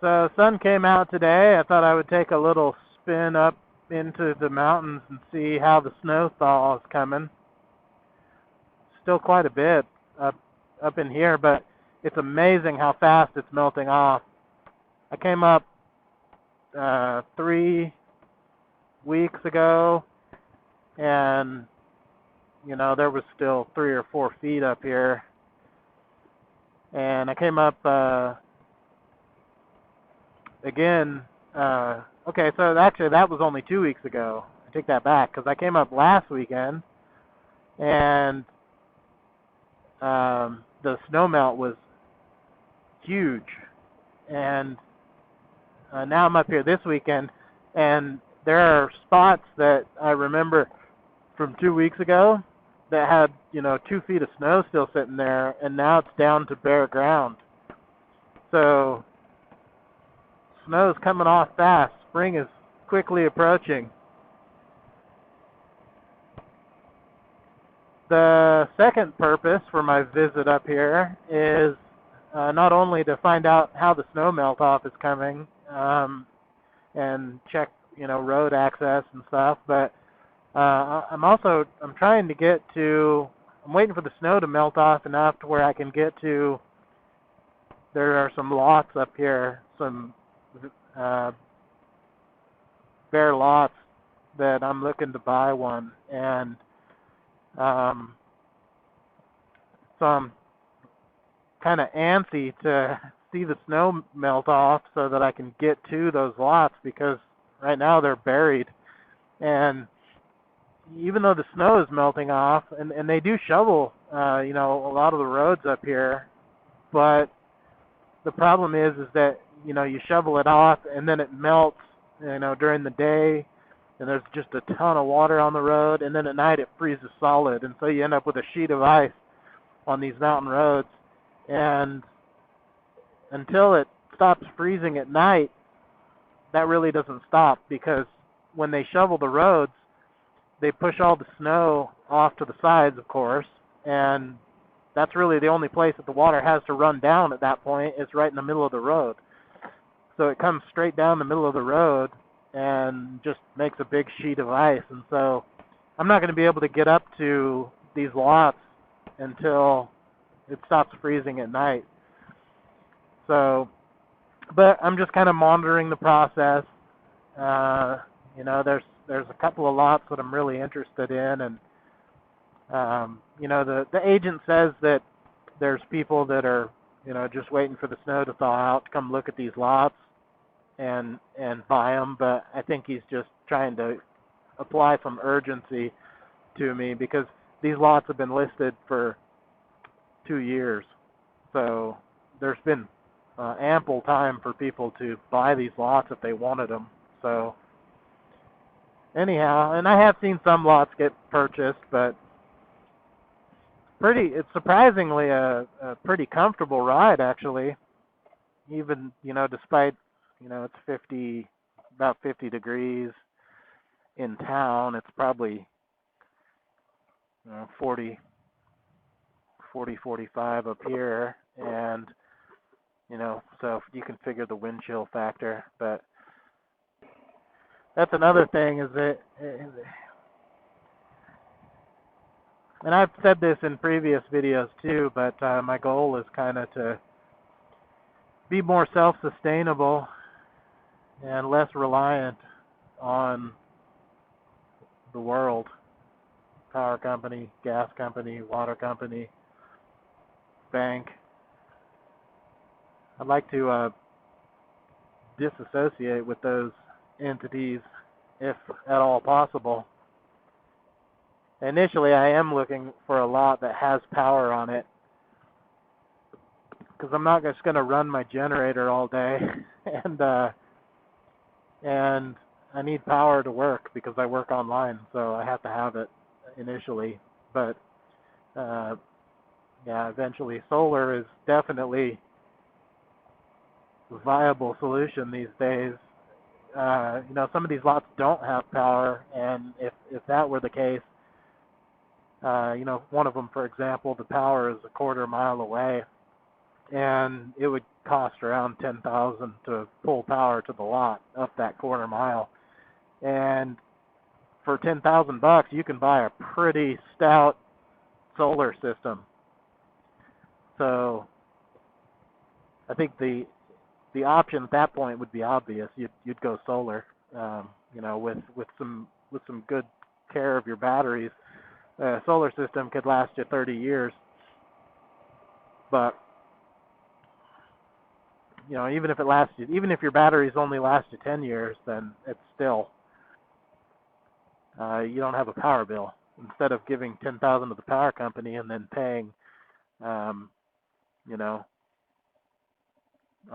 So sun came out today. I thought I would take a little spin up into the mountains and see how the snow thaw is coming. Still quite a bit up in here, but it's amazing how fast it's melting off. I came up 3 weeks ago, and there was still 3 or 4 feet up here. And I came up again. Okay, so actually that was only 2 weeks ago. I take that back because I came up last weekend, and the snowmelt was huge. And now I'm up here this weekend, and there are spots that I remember from 2 weeks ago that had 2 feet of snow still sitting there, and now it's down to bare ground. So snow's coming off fast. Spring is quickly approaching. The second purpose for my visit up here is not only to find out how the snow melt off is coming and check road access and stuff, but I'm waiting for the snow to melt off enough to where I can get to. There are some lots up here, some bare lots that I'm looking to buy one, and so I'm kind of antsy to see the snow melt off so that I can get to those lots, because right now they're buried. And even though the snow is melting off, and they do shovel a lot of the roads up here, but the problem is that you shovel it off and then it melts during the day, and there's just a ton of water on the road, and then at night it freezes solid, and so you end up with a sheet of ice on these mountain roads. And until it stops freezing at night, that really doesn't stop, because when they shovel the roads, they push all the snow off to the sides, of course, and that's really the only place that the water has to run down at that point. Is right in the middle of the road. So it comes straight down the middle of the road and just makes a big sheet of ice. And so I'm not going to be able to get up to these lots until it stops freezing at night. So, but I'm just kind of monitoring the process. There's a couple of lots that I'm really interested in, and the agent says that there's people that are just waiting for the snow to thaw out to come look at these lots and buy them, but I think he's just trying to apply some urgency to me, because these lots have been listed for 2 years, so there's been ample time for people to buy these lots if they wanted them. So anyhow, and I have seen some lots get purchased, but it's surprisingly a pretty comfortable ride, actually. Even despite it's about 50 degrees in town, it's probably 40, 45 up here, and so you can figure the wind chill factor. But that's another thing, is that, and I've said this in previous videos too, but my goal is kind of to be more self-sustainable and less reliant on the world. Power company, gas company, water company, bank. I'd like to disassociate with those entities if at all possible. Initially, I am looking for a lot that has power on it, because I'm not just going to run my generator all day, and I need power to work because I work online, so I have to have it initially. But eventually solar is definitely a viable solution these days. Some of these lots don't have power, and if that were the case, one of them, for example, the power is a quarter mile away, and it would cost around $10 $10,000 to full power to the lot up that quarter mile. And for $10,000, you can buy a pretty stout solar system. So I think the option at that point would be obvious. You'd go solar. With some good care of your batteries, a solar system could last you 30 years. But even if your batteries only last you 10 years, then it's still you don't have a power bill. Instead of giving $10,000 to the power company and then paying, a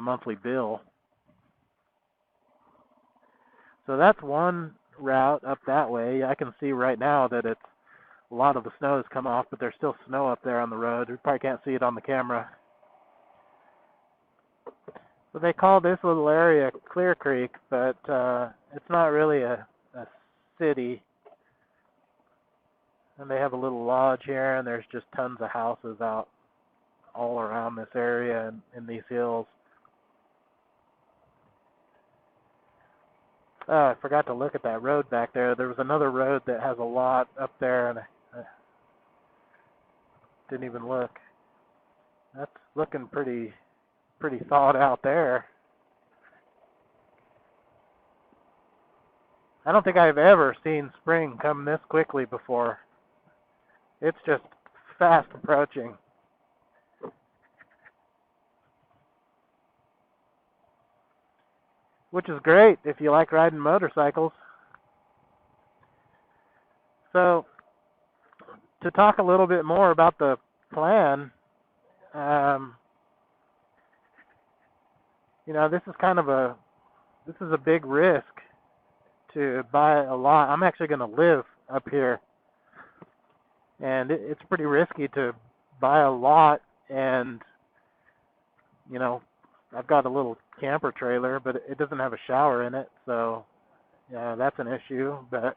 monthly bill. So that's one route up that way. I can see right now that a lot of the snow has come off, but there's still snow up there on the road. You probably can't see it on the camera. So they call this little area Clear Creek, but it's not really a city. And they have a little lodge here, and there's just tons of houses out all around this area and in these hills. I forgot to look at that road back there. There was another road that has a lot up there, and I didn't even look. That's looking pretty thawed out there. I don't think I've ever seen spring come this quickly before. It's just fast approaching. Which is great if you like riding motorcycles. So, to talk a little bit more about the plan, this is a big risk to buy a lot. I'm actually going to live up here, and it's pretty risky to buy a lot. And I've got a little camper trailer, but it doesn't have a shower in it, so that's an issue. But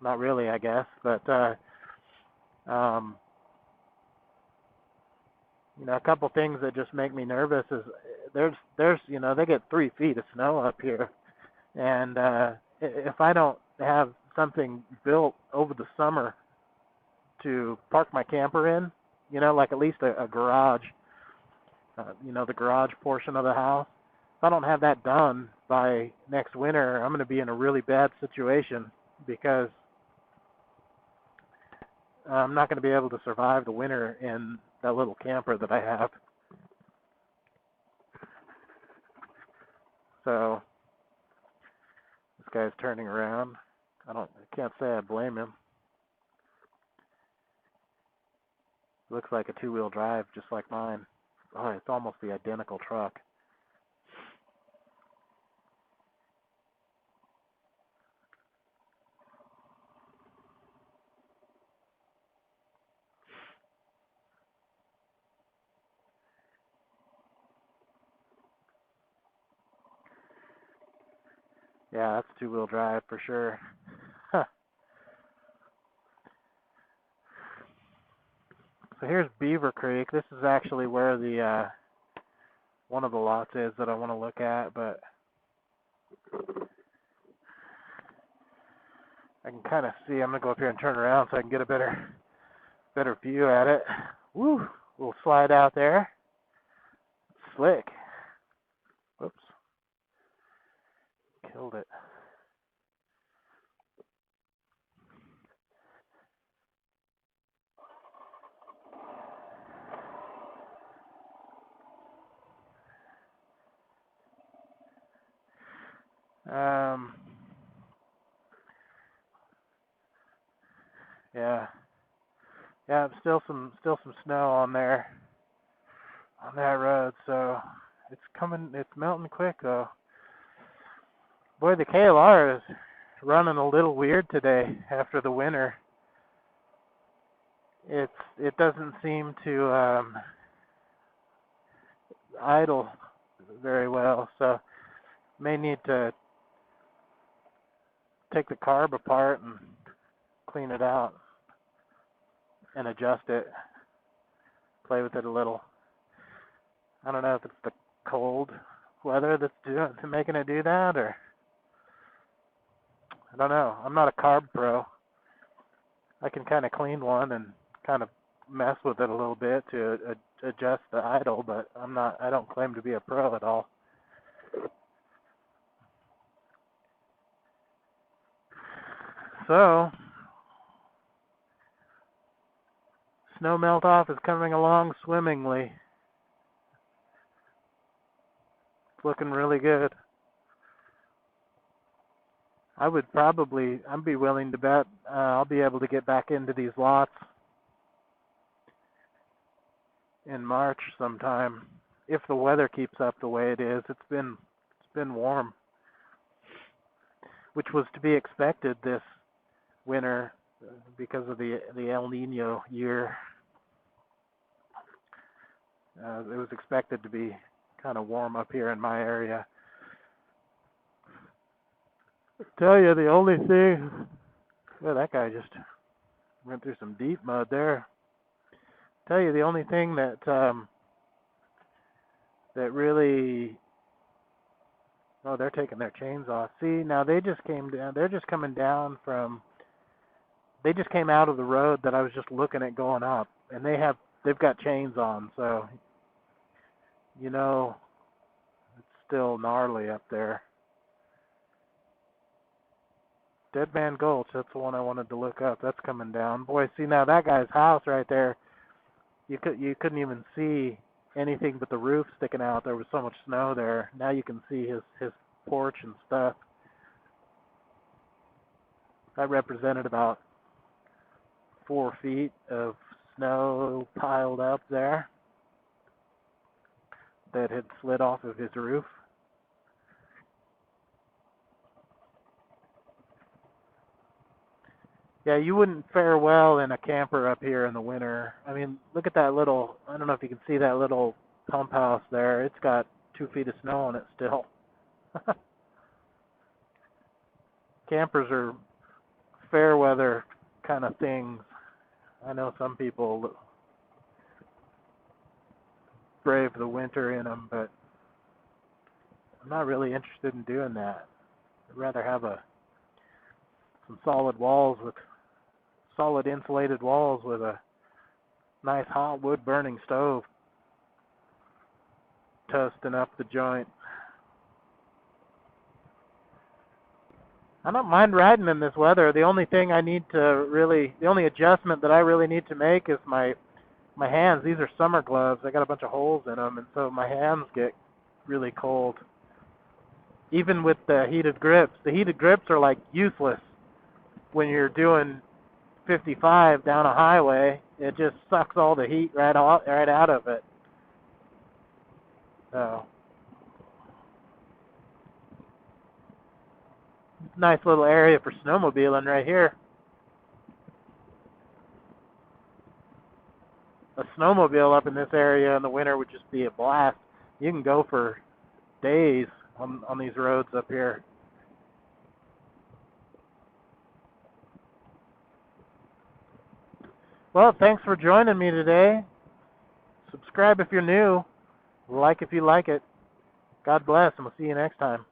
not really, I guess. But a couple things that just make me nervous is there's they get 3 feet of snow up here, and if I don't have something built over the summer to park my camper in, like at least a garage, the garage portion of the house. If I don't have that done by next winter, I'm going to be in a really bad situation because I'm not going to be able to survive the winter in that little camper that I have. So this guy's turning around. I can't say I blame him. Looks like a 2-wheel drive, just like mine. Oh, it's almost the identical truck. Yeah, that's 2-wheel drive for sure. Huh. So here's Beaver Creek. This is actually where the one of the lots is that I want to look at, but I can kind of see. I'm gonna go up here and turn around so I can get a better view at it. Woo! Little slide out there. Slick. Whoops. Killed it. Yeah, still some snow on there on that road, so it's melting quick though. Boy, the KLR is running a little weird today after the winter. It doesn't seem to idle very well, so may need to take the carb apart and clean it out and adjust it, play with it a little. I don't know if it's the cold weather that's making it do that, or I don't know. I'm not a carb pro. I can kind of clean one and kind of mess with it a little bit to adjust the idle, but I don't claim to be a pro at all. So, snow melt off is coming along swimmingly. It's looking really good. I'd be willing to bet I'll be able to get back into these lots in March sometime if the weather keeps up the way it is. It's been warm, which was to be expected this winter because of the El Nino year. It was expected to be kind of warm up here in my area. I tell you, the only thing, well, that guy just went through some deep mud there. I tell you, the only thing that that really, oh, they're taking their chains off. See, now they just came down. They're just coming down from. They just came out of the road that I was just looking at going up, and they've got chains on, so you know it's still gnarly up there. Dead Man Gulch, that's the one I wanted to look up. That's coming down. Boy, see now that guy's house right there. You couldn't even see anything but the roof sticking out. There was so much snow there. Now you can see his porch and stuff. That represented about 4 feet of snow piled up there that had slid off of his roof. Yeah, you wouldn't fare well in a camper up here in the winter. I mean, look at that little, I don't know if you can see that little pump house there. It's got 2 feet of snow on it still. Campers are fair weather kind of things. I know some people brave the winter in them, but I'm not really interested in doing that. I'd rather have some solid insulated walls with a nice hot wood burning stove toasting up the joint. I don't mind riding in this weather. The only adjustment that I really need to make is my hands. These are summer gloves. I got a bunch of holes in them, and so my hands get really cold. Even with the heated grips. The heated grips are like useless when you're doing 55 down a highway. It just sucks all the heat right out of it. So, nice little area for snowmobiling right here. A snowmobile up in this area in the winter would just be a blast. You can go for days on these roads up here. Well, thanks for joining me today. Subscribe if you're new. Like if you like it. God bless, and we'll see you next time.